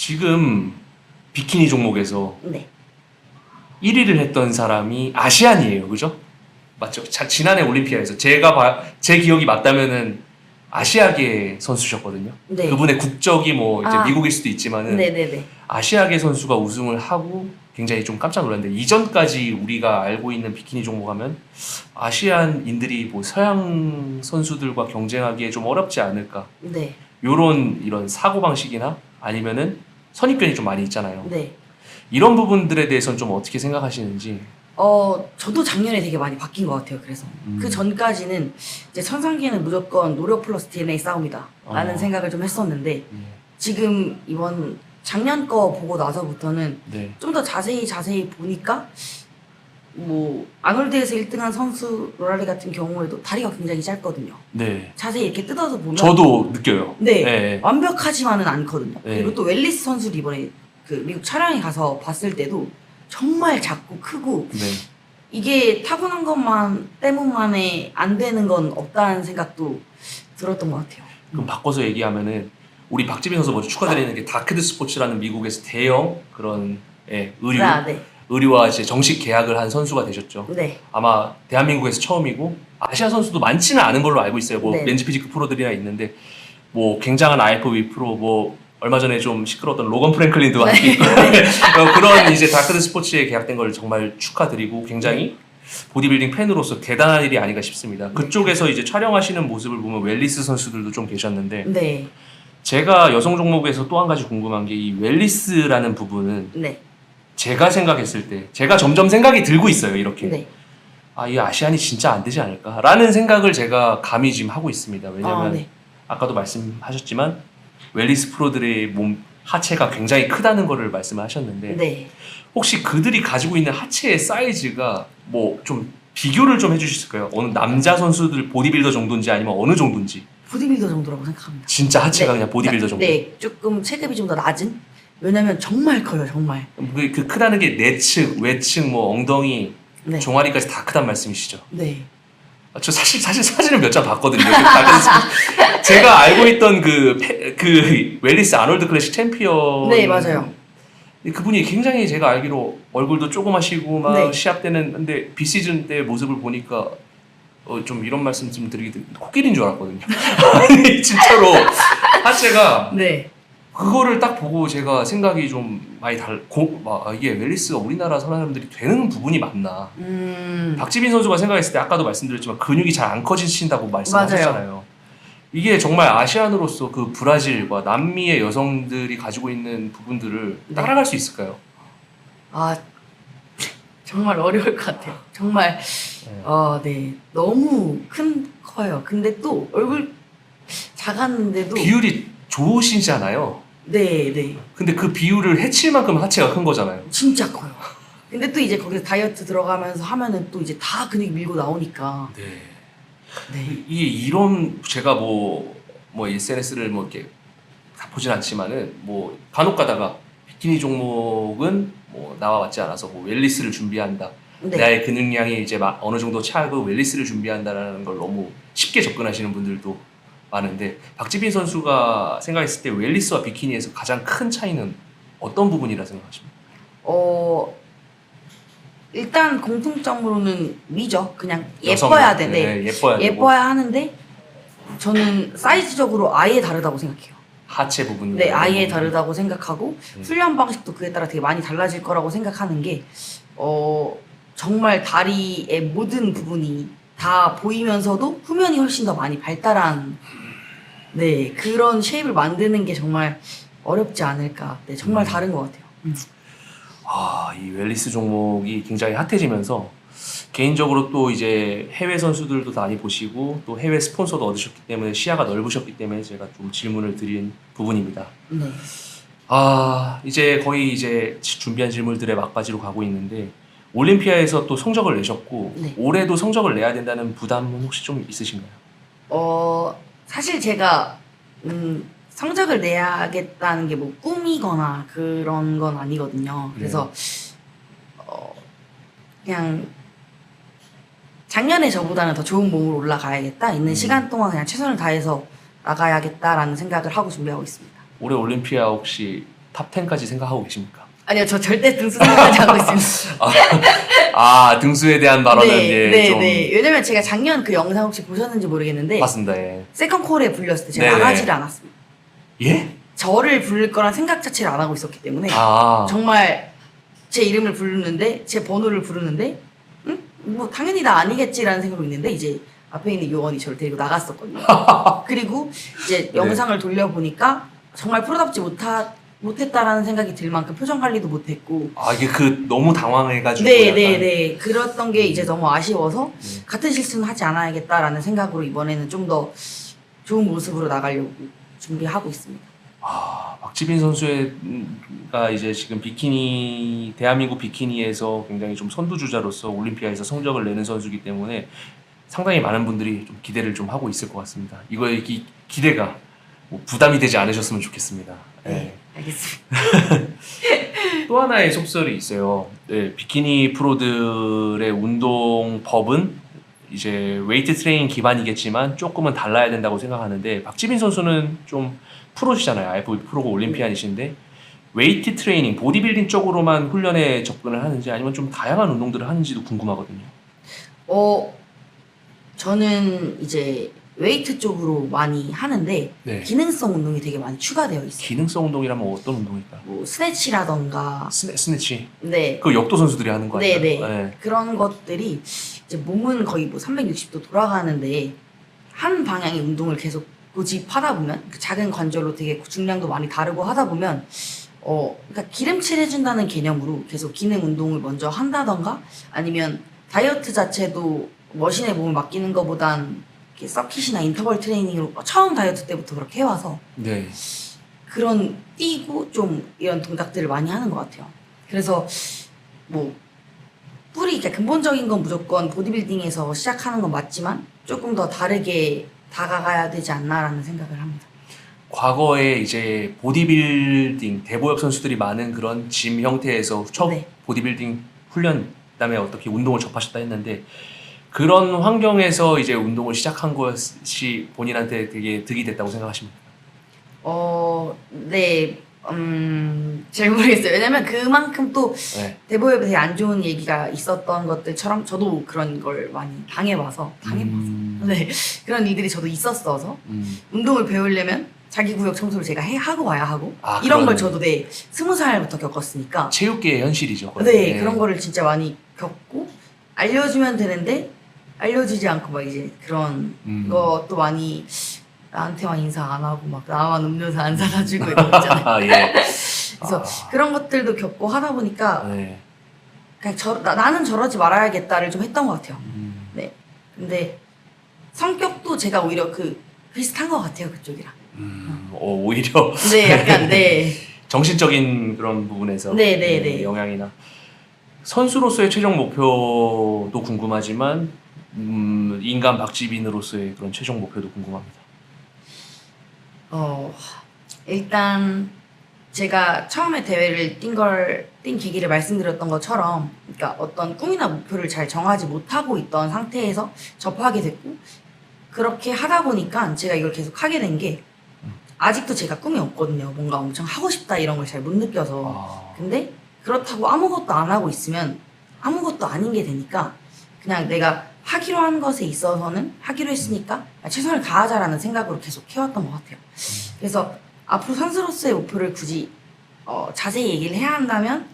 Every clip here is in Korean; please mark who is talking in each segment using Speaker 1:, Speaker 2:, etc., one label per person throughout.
Speaker 1: 지금 비키니 종목에서
Speaker 2: 네.
Speaker 1: 1위를 했던 사람이 아시안이에요, 그죠? 맞죠? 지난해 올림피아에서 제 기억이 맞다면은 아시아계 선수셨거든요.
Speaker 2: 네.
Speaker 1: 그분의 국적이 뭐 이제
Speaker 2: 아.
Speaker 1: 미국일 수도 있지만은
Speaker 2: 네네네.
Speaker 1: 아시아계 선수가 우승을 하고 굉장히 좀 깜짝 놀랐는데, 이전까지 우리가 알고 있는 비키니 종목 하면 아시안인들이 뭐 서양 선수들과 경쟁하기에 좀 어렵지 않을까,
Speaker 2: 네.
Speaker 1: 이런 사고방식이나 아니면은 선입견이 좀 많이 있잖아요.
Speaker 2: 네.
Speaker 1: 이런 부분들에 대해서는 좀 어떻게 생각하시는지.
Speaker 2: 저도 작년에 되게 많이 바뀐 것 같아요. 그래서 그 전까지는 이제 천상계는 무조건 노력 플러스 DNA 싸움이다 라는 생각을 좀 했었는데, 지금 이번 작년 거 보고 나서부터는
Speaker 1: 네.
Speaker 2: 좀 더 자세히 보니까 뭐 아놀드에서 1등한 선수 로랄리 같은 경우에도 다리가 굉장히 짧거든요.
Speaker 1: 네.
Speaker 2: 자세히 이렇게 뜯어서 보면
Speaker 1: 저도 느껴요.
Speaker 2: 네,
Speaker 1: 네.
Speaker 2: 완벽하지만은 않거든요.
Speaker 1: 네.
Speaker 2: 그리고 또 웰리스 선수를 이번에 그 미국 촬영에 가서 봤을 때도 정말 작고 크고,
Speaker 1: 네.
Speaker 2: 이게 타고난 것만 때문만에 안 되는 건 없다는 생각도 들었던 것 같아요.
Speaker 1: 그럼 바꿔서 얘기하면은 우리 박지민 선수 먼저 축하드리는 게 다크드 스포츠라는 미국에서 대형 그런 의류
Speaker 2: 네.
Speaker 1: 의류와 이제 정식 계약을 한 선수가 되셨죠.
Speaker 2: 네.
Speaker 1: 아마 대한민국에서 처음이고 아시아 선수도 많지는 않은 걸로 알고 있어요. 뭐
Speaker 2: 네.
Speaker 1: 렌즈 피지크 프로들이나 있는데 뭐 굉장한 IFB 프로, 뭐 얼마 전에 좀 시끄러웠던 로건 프랭클린도 함께 있고 그런 이제 다크드 스포츠에 계약된 걸 정말 축하드리고, 굉장히 보디빌딩 팬으로서 대단한 일이 아닌가 싶습니다. 그쪽에서 이제 촬영하시는 모습을 보면 웰리스 선수들도 좀 계셨는데,
Speaker 2: 네.
Speaker 1: 제가 여성 종목에서 또 한 가지 궁금한 게, 이 웰리스라는 부분은
Speaker 2: 네.
Speaker 1: 제가 생각했을 때 제가 점점 생각이 들고 있어요. 이렇게
Speaker 2: 네.
Speaker 1: 이 아시안이 진짜 안 되지 않을까라는 생각을 제가 감히 지금 하고 있습니다. 왜냐면
Speaker 2: 네.
Speaker 1: 아까도 말씀하셨지만 웰리스 프로들의 몸 하체가 굉장히 크다는 거를 말씀하셨는데,
Speaker 2: 네.
Speaker 1: 혹시 그들이 가지고 있는 하체의 사이즈가 뭐 좀 비교를 좀 해주실 수 있을까요? 어느 남자 선수들 보디빌더 정도인지 아니면 어느 정도인지.
Speaker 2: 보디빌더 정도라고 생각합니다.
Speaker 1: 진짜 하체가
Speaker 2: 네.
Speaker 1: 그냥 보디빌더 정도.
Speaker 2: 네. 조금 체급이 좀 더 낮은? 왜냐면 정말 커요, 정말.
Speaker 1: 그 크다는 게 내측, 외측, 뭐 엉덩이,
Speaker 2: 네.
Speaker 1: 종아리까지 다 크단 말씀이시죠?
Speaker 2: 네.
Speaker 1: 저 사실 사진을 몇 장 봤거든요. 제가 알고 있던 그 웰리스 아놀드 클래식 챔피언.
Speaker 2: 네, 맞아요.
Speaker 1: 그분이 굉장히 제가 알기로 얼굴도 조그마시고 막
Speaker 2: 네.
Speaker 1: 시합 때는, 근데 비시즌 때 모습을 보니까 좀 이런 말씀 좀 드리기, 코끼리인 줄 알았거든요. 아니 진짜로 하체가,
Speaker 2: 네.
Speaker 1: 그거를 딱 보고 제가 생각이 좀 많이 이게 웰리스가 우리나라 사람들이 되는 부분이 맞나. 박지민 선수가 생각했을 때 아까도 말씀드렸지만 근육이 잘 안 커지신다고 말씀하셨잖아요. 이게 정말 아시안으로서 그 브라질과 남미의 여성들이 가지고 있는 부분들을
Speaker 2: 네.
Speaker 1: 따라갈 수 있을까요?
Speaker 2: 정말 어려울 것 같아요. 정말 네. 너무 커요. 근데 또 얼굴 작았는데도
Speaker 1: 비율이 좋으시잖아요.
Speaker 2: 네.
Speaker 1: 근데 그 비율을 해칠 만큼 하체가 큰 거잖아요.
Speaker 2: 진짜 커요. 근데 또 이제 거기서 다이어트 들어가면서 하면은 또 이제 다 근육이 밀고 나오니까.
Speaker 1: 네.
Speaker 2: 네.
Speaker 1: 이게 이런, 제가 뭐 SNS를 뭐 이렇게 다 보진 않지만은 뭐 간혹 가다가 비키니 종목은 뭐 나와 맞지 않아서 뭐 웰리스를 준비한다.
Speaker 2: 네.
Speaker 1: 나의 근육량이 이제 어느 정도 차고 웰리스를 준비한다라는 걸 너무 쉽게 접근하시는 분들도 많은데, 박지빈 선수가 생각했을 때 웰리스와 비키니에서 가장 큰 차이는 어떤 부분이라 생각하십니까?
Speaker 2: 일단 공통점으로는 위죠. 그냥
Speaker 1: 여성,
Speaker 2: 예뻐야 돼. 네.
Speaker 1: 네, 예뻐야 되고.
Speaker 2: 예뻐야 하는데 저는 사이즈적으로 아예 다르다고 생각해요.
Speaker 1: 하체 부분이.
Speaker 2: 네, 아예 다르다고 생각하고 훈련 방식도 그에 따라 되게 많이 달라질 거라고 생각하는 게, 정말 다리의 모든 부분이 다 보이면서도 후면이 훨씬 더 많이 발달한, 네, 그런 쉐입을 만드는 게 정말 어렵지 않을까. 네, 정말 다른 것 같아요.
Speaker 1: 이 웰리스 종목이 굉장히 핫해지면서 개인적으로 또 이제 해외 선수들도 많이 보시고 또 해외 스폰서도 얻으셨기 때문에 시야가 넓으셨기 때문에 제가 좀 질문을 드린 부분입니다.
Speaker 2: 네.
Speaker 1: 이제 거의 이제 준비한 질문들의 막바지로 가고 있는데, 올림피아에서 또 성적을 내셨고
Speaker 2: 네.
Speaker 1: 올해도 성적을 내야 된다는 부담은 혹시 좀 있으신가요?
Speaker 2: 사실 제가 성적을 내야겠다는 게 뭐 꿈이거나 그런 건 아니거든요. 그래서 그냥 작년에 저보다는 더 좋은 몸으로 올라가야겠다. 있는 시간 동안 그냥 최선을 다해서 나가야겠다라는 생각을 하고 준비하고 있습니다.
Speaker 1: 올해 올림피아 혹시 탑 10까지 생각하고 계십니까?
Speaker 2: 아니요, 저 절대 등수 생각하지 않고 있습니다.
Speaker 1: 등수에 대한 발언은 좀
Speaker 2: 네. 왜냐면 제가 작년 그 영상 혹시 보셨는지 모르겠는데
Speaker 1: 맞습니다. 예.
Speaker 2: 세컨콜에 불렸을 때 제가
Speaker 1: 네네.
Speaker 2: 나가지를 않았습니다.
Speaker 1: 예?
Speaker 2: 저를 부를 거란 생각 자체를 안 하고 있었기 때문에 정말 제 이름을 부르는데 제 번호를 부르는데 뭐 당연히 나 아니겠지라는 생각으로 있는데 이제 앞에 있는 요원이 저를 데리고 나갔었거든요. 그리고 이제 영상을 돌려보니까 정말 프로답지 못했다라는 생각이 들 만큼 표정 관리도 못했고
Speaker 1: 이게 너무 당황해가지고
Speaker 2: 네네네 그랬던 게 이제 너무 아쉬워서 같은 실수는 하지 않아야겠다라는 생각으로 이번에는 좀 더 좋은 모습으로 나가려고 준비하고 있습니다.
Speaker 1: 박지빈 선수가 이제 지금 대한민국 비키니에서 굉장히 좀 선두주자로서 올림피아에서 성적을 내는 선수이기 때문에 상당히 많은 분들이 좀 기대를 좀 하고 있을 것 같습니다. 이거의 기대가 뭐 부담이 되지 않으셨으면 좋겠습니다.
Speaker 2: 네, 알겠습니다.
Speaker 1: 또 하나의 속설이 있어요. 네, 비키니 프로들의 운동법은 이제 웨이트 트레이닝 기반이겠지만 조금은 달라야 된다고 생각하는데 박지빈 선수는 좀 프로시잖아요. IFBB 프로고 올림피안이신데 웨이트 트레이닝, 보디빌딩 쪽으로만 훈련에 접근을 하는지 아니면 좀 다양한 운동들을 하는지도 궁금하거든요.
Speaker 2: 저는 이제 웨이트 쪽으로 많이 하는데
Speaker 1: 네.
Speaker 2: 기능성 운동이 되게 많이 추가되어 있어요.
Speaker 1: 기능성 운동이라면 어떤 운동일까요?
Speaker 2: 뭐 스네치라던가
Speaker 1: 스네치.
Speaker 2: 네.
Speaker 1: 그 역도 선수들이 하는 거 아니에요?
Speaker 2: 네. 그런 것들이 이제 몸은 거의 뭐 360도 돌아가는데 한 방향의 운동을 계속 고집하다 보면 그 작은 관절로 되게 중량도 많이 다르고 하다 보면 그러니까 기름칠 해준다는 개념으로 계속 기능 운동을 먼저 한다던가 아니면 다이어트 자체도 머신에 몸을 맡기는 것보단 이렇게 서킷이나 인터벌 트레이닝으로 처음 다이어트 때부터 그렇게 해와서
Speaker 1: 네.
Speaker 2: 그런 뛰고 좀 이런 동작들을 많이 하는 것 같아요. 그래서 뭐 그러니까 근본적인 건 무조건 보디빌딩에서 시작하는 건 맞지만 조금 더 다르게 다가가야 되지 않나라는 생각을 합니다.
Speaker 1: 과거에 이제 보디빌딩 대보역 선수들이 많은 그런 짐 형태에서 첫 보디빌딩 훈련 그다음에 어떻게 운동을 접하셨다 했는데 그런 환경에서 이제 운동을 시작한 것이 본인한테 되게 득이 됐다고 생각하십니까?
Speaker 2: 네. 잘 모르겠어요. 왜냐면 그만큼 또 대보협에 되게 안 좋은 얘기가 있었던 것들처럼 저도 그런 걸 많이 당해봐서 네. 그런 일들이 저도 있었어서 운동을 배우려면 자기 구역 청소를 제가 하고 와야 하고 이런 걸 저도 20살부터 겪었으니까
Speaker 1: 체육계의 현실이죠.
Speaker 2: 네. 그런 거를 진짜 많이 겪고 알려주면 되는데 알려주지 않고 막 이제 그런 것도 많이 나한테만 인사 안 하고 막 나만 음료수 안 사다 주고 이런 거 있잖아요.
Speaker 1: 예.
Speaker 2: 그래서 그런 것들도 겪고 하다 보니까 그냥 나는 저러지 말아야겠다를 좀 했던 것 같아요. 네. 근데 성격도 제가 오히려 비슷한 것 같아요. 그쪽이랑.
Speaker 1: 오히려
Speaker 2: 네, 약간
Speaker 1: 정신적인 그런 부분에서
Speaker 2: 네.
Speaker 1: 영향이나 선수로서의 최종 목표도 궁금하지만 인간 박지빈으로서의 그런 최종 목표도 궁금합니다.
Speaker 2: 일단 제가 처음에 대회를 뛴 계기를 말씀드렸던 것처럼 그러니까 어떤 꿈이나 목표를 잘 정하지 못하고 있던 상태에서 접하게 됐고 그렇게 하다 보니까 제가 이걸 계속 하게 된 게 아직도 제가 꿈이 없거든요. 뭔가 엄청 하고 싶다 이런 걸 잘 못 느껴서 근데 그렇다고 아무것도 안 하고 있으면 아무것도 아닌 게 되니까 그냥 내가 하기로 한 것에 있어서는 하기로 했으니까 최선을 다하자라는 생각으로 계속 해왔던 것 같아요. 그래서 앞으로 선수로서의 목표를 굳이 자세히 얘기를 해야 한다면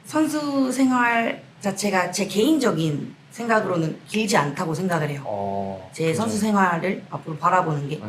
Speaker 2: 선수 생활 자체가 제 개인적인 생각으로는 길지 않다고 생각을 해요. 제 선수 생활을 앞으로 바라보는 게.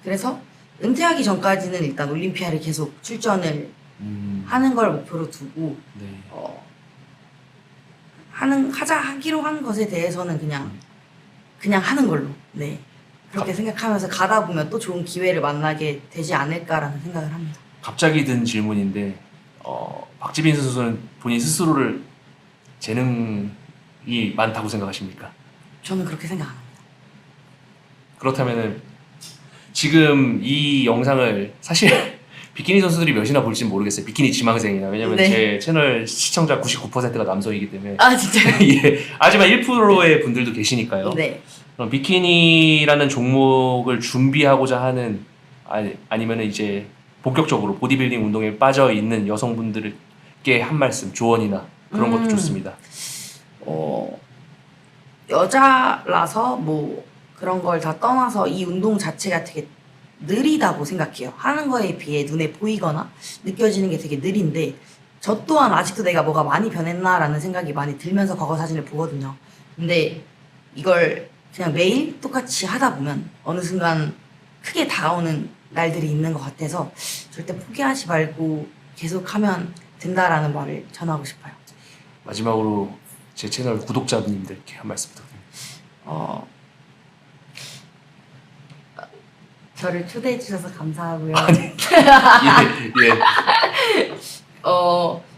Speaker 2: 그래서 은퇴하기 전까지는 일단 올림피아를 계속 출전을 하는 걸 목표로 두고 하기로 한 것에 대해서는 그냥 하는 걸로 그렇게 생각하면서 가다 보면 또 좋은 기회를 만나게 되지 않을까라는 생각을 합니다.
Speaker 1: 갑자기 든 질문인데 박지빈 선수는 본인 스스로를 재능이 많다고 생각하십니까?
Speaker 2: 저는 그렇게 생각 안 합니다.
Speaker 1: 그렇다면은 지금 이 영상을 사실 비키니 선수들이 몇이나 볼지는 모르겠어요. 비키니 지망생이나. 왜냐면 제 채널 시청자 99%가 남성이기 때문에.
Speaker 2: 진짜요?
Speaker 1: 예. 하지만 1%의 분들도 계시니까요.
Speaker 2: 네.
Speaker 1: 그럼 비키니라는 종목을 준비하고자 하는 아니면은 이제 본격적으로 보디빌딩 운동에 빠져 있는 여성분들께 한 말씀, 조언이나 그런 것도 좋습니다.
Speaker 2: 여자라서 뭐 그런 걸 다 떠나서 이 운동 자체가 되게 느리다고 생각해요. 하는 거에 비해 눈에 보이거나 느껴지는 게 되게 느린데 저 또한 아직도 내가 뭐가 많이 변했나라는 생각이 많이 들면서 과거 사진을 보거든요. 근데 이걸 그냥 매일 똑같이 하다 보면 어느 순간 크게 다가오는 날들이 있는 것 같아서 절대 포기하지 말고 계속하면 된다라는 말을 전하고 싶어요.
Speaker 1: 마지막으로 제 채널 구독자분들께 한 말씀 부탁드립니다.
Speaker 2: 저를 초대해 주셔서 감사하고요.
Speaker 1: 예, 예.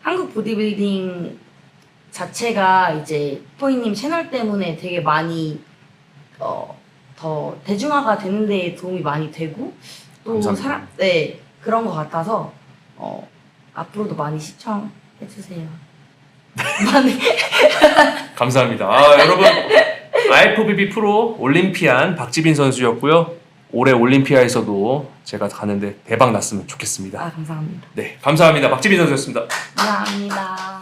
Speaker 2: 한국 보디빌딩 자체가 이제 포이님 채널 때문에 되게 많이 더 대중화가 되는 데 도움이 많이 되고 또
Speaker 1: 감사합니다.
Speaker 2: 네, 그런 것 같아서 앞으로도 많이 시청해 주세요. 많이
Speaker 1: 감사합니다. 여러분 IFBB 프로 올림피안 박지빈 선수였고요. 올해 올림피아에서도 제가 가는데 대박 났으면 좋겠습니다.
Speaker 2: 감사합니다.
Speaker 1: 네, 감사합니다. 박지빈 선수였습니다.
Speaker 2: 감사합니다.